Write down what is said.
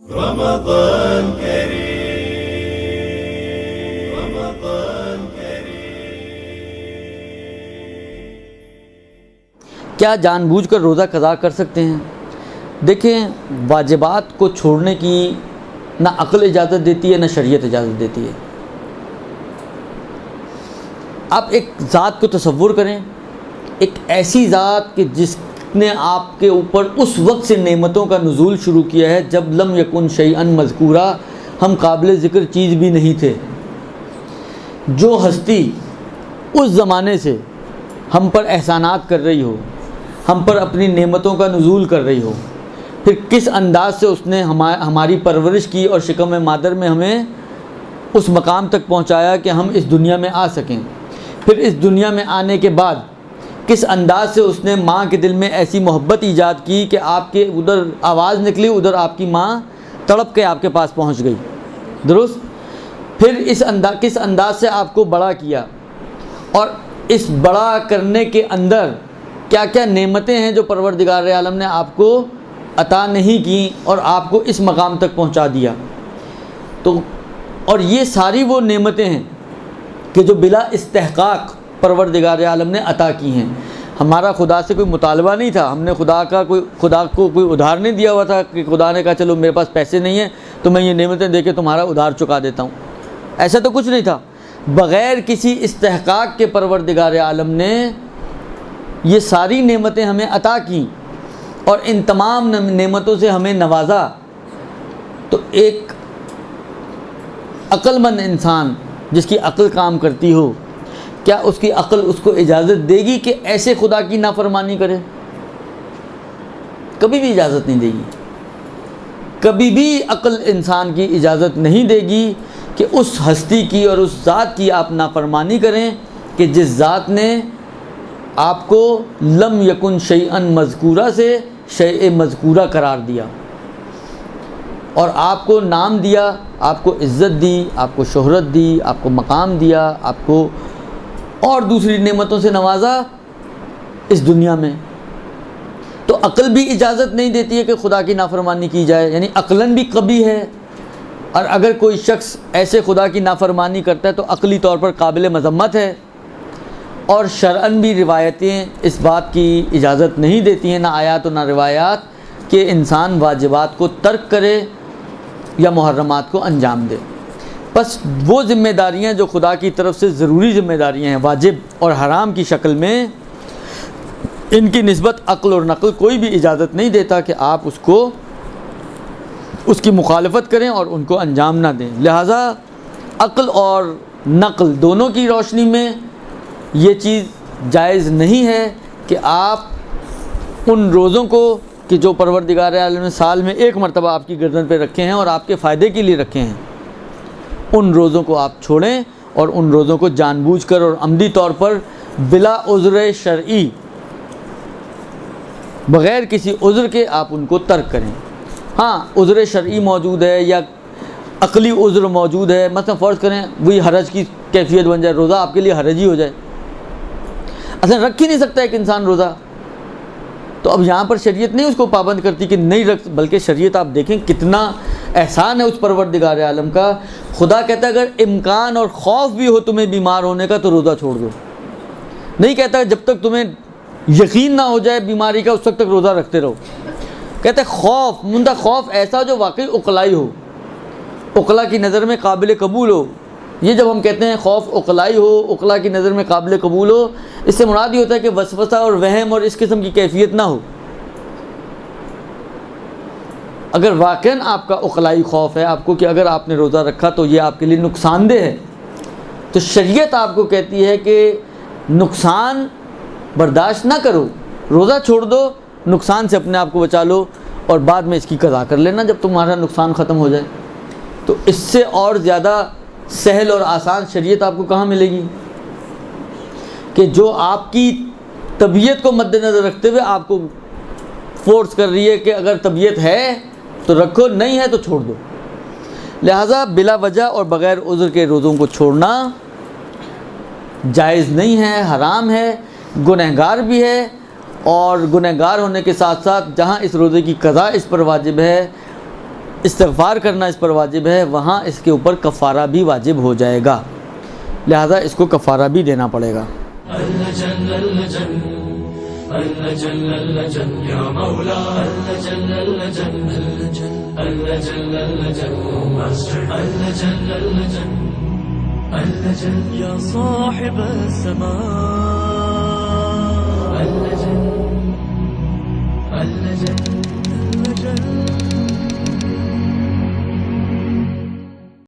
رمضان کریم، رمضان کریم۔ کیا جان بوجھ کر روزہ قضا کر سکتے ہیں؟ دیکھیں، واجبات کو چھوڑنے کی نہ عقل اجازت دیتی ہے نہ شریعت اجازت دیتی ہے۔ آپ ایک ذات کو تصور کریں، ایک ایسی ذات کہ جس نے آپ کے اوپر اس وقت سے نعمتوں کا نزول شروع کیا ہے جب لم یکن شیئا مذکورا، ہم قابل ذکر چیز بھی نہیں تھے۔ جو ہستی اس زمانے سے ہم پر احسانات کر رہی ہو، ہم پر اپنی نعمتوں کا نزول کر رہی ہو، پھر کس انداز سے اس نے ہماری پرورش کی اور شکم مادر میں ہمیں اس مقام تک پہنچایا کہ ہم اس دنیا میں آ سکیں۔ پھر اس دنیا میں آنے کے بعد کس انداز سے اس نے ماں کے دل میں ایسی محبت ایجاد کی کہ آپ کے ادھر آواز نکلی، ادھر آپ کی ماں تڑپ کے آپ کے پاس پہنچ گئی، درست؟ پھر کس انداز سے آپ کو بڑا کیا، اور اس بڑا کرنے کے اندر کیا کیا نعمتیں ہیں جو پروردگار عالم نے آپ کو عطا نہیں کی اور آپ کو اس مقام تک پہنچا دیا۔ تو اور یہ ساری وہ نعمتیں ہیں کہ جو بلا استحقاق پروردگار عالم نے عطا کی ہیں۔ ہمارا خدا سے کوئی مطالبہ نہیں تھا، ہم نے خدا کو کوئی ادھار نہیں دیا ہوا تھا کہ خدا نے کہا چلو میرے پاس پیسے نہیں ہیں تو میں یہ نعمتیں دے کے تمہارا ادھار چکا دیتا ہوں، ایسا تو کچھ نہیں تھا۔ بغیر کسی استحقاق کے پروردگار عالم نے یہ ساری نعمتیں ہمیں عطا کیں اور ان تمام نعمتوں سے ہمیں نوازا۔ تو ایک عقل مند انسان جس کی عقل کام کرتی ہو، کیا اس کی عقل اس کو اجازت دے گی کہ ایسے خدا کی نافرمانی کرے؟ کبھی بھی اجازت نہیں دے گی۔ کبھی بھی عقل انسان کی اجازت نہیں دے گی کہ اس ہستی کی اور اس ذات کی آپ نافرمانی کریں کہ جس ذات نے آپ کو لم یکن شیئا مذکورا سے شیء مذکورہ قرار دیا اور آپ کو نام دیا، آپ کو عزت دی، آپ کو شہرت دی، آپ کو مقام دیا، آپ کو اور دوسری نعمتوں سے نوازا اس دنیا میں۔ تو عقل بھی اجازت نہیں دیتی ہے کہ خدا کی نافرمانی کی جائے، یعنی عقلاً بھی قبیح ہے۔ اور اگر کوئی شخص ایسے خدا کی نافرمانی کرتا ہے تو عقلی طور پر قابل مذمت ہے، اور شرعاً بھی روایتیں اس بات کی اجازت نہیں دیتی ہیں، نہ آیات و نہ روایات، کہ انسان واجبات کو ترک کرے یا محرمات کو انجام دے۔ بس وہ ذمہ داریاں جو خدا کی طرف سے ضروری ذمہ داریاں ہیں واجب اور حرام کی شکل میں، ان کی نسبت عقل اور نقل کوئی بھی اجازت نہیں دیتا کہ آپ اس کی مخالفت کریں اور ان کو انجام نہ دیں۔ لہٰذا عقل اور نقل دونوں کی روشنی میں یہ چیز جائز نہیں ہے کہ آپ ان روزوں کو کہ جو پروردگار عالم نے سال میں ایک مرتبہ آپ کی گردن پہ رکھے ہیں اور آپ کے فائدے کے لیے رکھے ہیں، ان روزوں کو آپ چھوڑیں اور ان روزوں کو جان بوجھ کر اور عمدی طور پر بلا عذر شرعی، بغیر کسی عذر کے آپ ان کو ترک کریں۔ ہاں، عذر شرعی موجود ہے یا عقلی عذر موجود ہے، مثلا فرض کریں وہی حرج کی کیفیت بن جائے، روزہ آپ کے لیے حرج ہی ہو جائے، اصلا رکھ ہی نہیں سکتا ایک انسان روزہ، تو اب یہاں پر شریعت نہیں اس کو پابند کرتی کہ نہیں رکھ، بلکہ شریعت آپ دیکھیں کتنا احسان ہے اس پروردگار عالم کا۔ خدا کہتا ہے اگر امکان اور خوف بھی ہو تمہیں بیمار ہونے کا تو روزہ چھوڑ دو، نہیں کہتا جب تک تمہیں یقین نہ ہو جائے بیماری کا اس وقت تک روزہ رکھتے رہو۔ کہتا ہے خوف، مندہ خوف ایسا جو واقعی عقلائی ہو، عقلا کی نظر میں قابل قبول ہو۔ یہ جب ہم کہتے ہیں خوف عقلائی ہو، عقلا کی نظر میں قابل قبول ہو، اس سے مراد یہ ہوتا ہے کہ وسوسہ اور وہم اور اس قسم کی کیفیت نہ ہو۔ اگر واقعاً آپ کا عقلائی خوف ہے آپ کو کہ اگر آپ نے روزہ رکھا تو یہ آپ کے لیے نقصان دہ ہے، تو شریعت آپ کو کہتی ہے کہ نقصان برداشت نہ کرو، روزہ چھوڑ دو، نقصان سے اپنے آپ کو بچا لو اور بعد میں اس کی قضا کر لینا جب تمہارا نقصان ختم ہو جائے۔ تو اس سے اور زیادہ سہل اور آسان شریعت آپ کو کہاں ملے گی کہ جو آپ کی طبیعت کو مد نظر رکھتے ہوئے آپ کو فورس کر رہی ہے کہ اگر طبیعت ہے تو رکھو، نہیں ہے تو چھوڑ دو۔ لہٰذا بلا وجہ اور بغیر عذر کے روزوں کو چھوڑنا جائز نہیں ہے، حرام ہے، گنہگار بھی ہے، اور گنہگار ہونے کے ساتھ ساتھ جہاں اس روزے کی قضا اس پر واجب ہے استغفار کرنا اس پر واجب ہے، وہاں اس کے اوپر کفارہ بھی واجب ہو جائے گا، لہذا اس کو کفارہ بھی دینا پڑے گا۔ اللجن اللجن اللجن اللجن یا مولا اللجن اللجن اللجن اللجن اللجن اللجن اللجن یا صاحب السماء